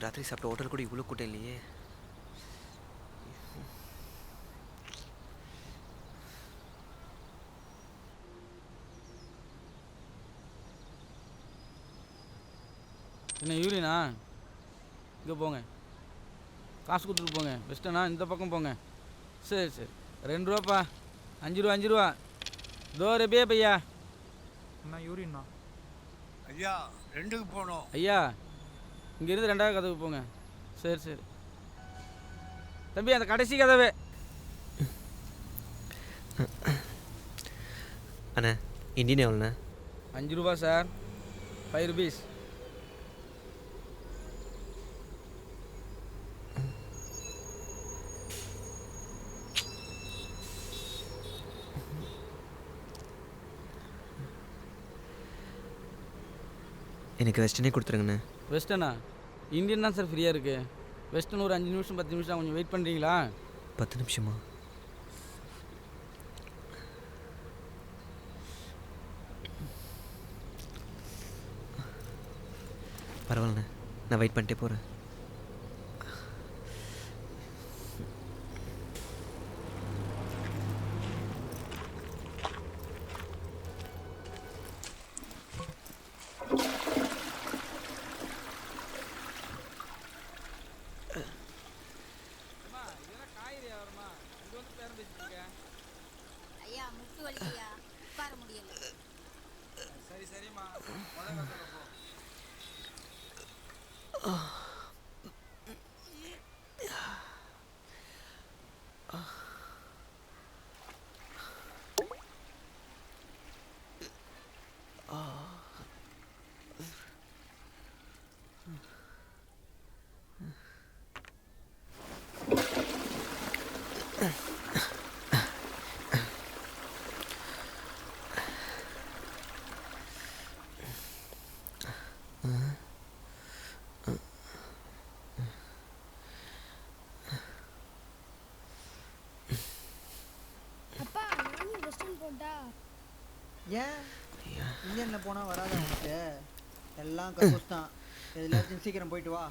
ராத்திரி சாப்பிட்ட ஹோட்டல் கூட இவ்வளோ கூட்டம் இல்லையே. என்ன யூரினா? இங்கே போங்க, காசு கொடுத்துட்டு போங்க. பெஸ்ட்டண்ணா இந்த பக்கம் போங்க. சரி சரி, 2 ரூபாப்பா. 5 ரூபா 5 ரூபா. தோ ரெபியே பையா. அண்ணா யூரின்ண்ணா. ஐயா 2க்கு போகணும். ஐயா இங்கேருந்து 2வது கதவு போங்க. சரி சரி தம்பி, அந்த கடைசி கதவு. அண்ணா இந்தியன் எவ்வளோண்ணா? 5 ரூபா சார். 5 rupees. எனக்கு வெஸ்டர்னே கொடுத்துருங்கண்ணே. வெஸ்டர்னா? இந்தியன் தான் சார் ஃப்ரீயாக இருக்குது. வெஸ்டர்ன் ஒரு 5 நிமிஷம் 10 நிமிஷம் கொஞ்சம் வெயிட் பண்ணுறீங்களா? 10 நிமிஷமா? பரவாயில்லண்ணே, நான் வெயிட் பண்ணிட்டே போகிறேன். ஐயா முட்டு வலியா, உட்கார முடியல. சரி சரிம்மா, முதல்ல போ. அப்பா நானும் வெஸ்டர்ன் போட்டா? ஏன் இந்தியனில் போனால் வராத உனக்கு? எல்லாம் கக்கூஸ் தான். எதுலாச்சும் சீக்கிரம் போயிட்டு வா.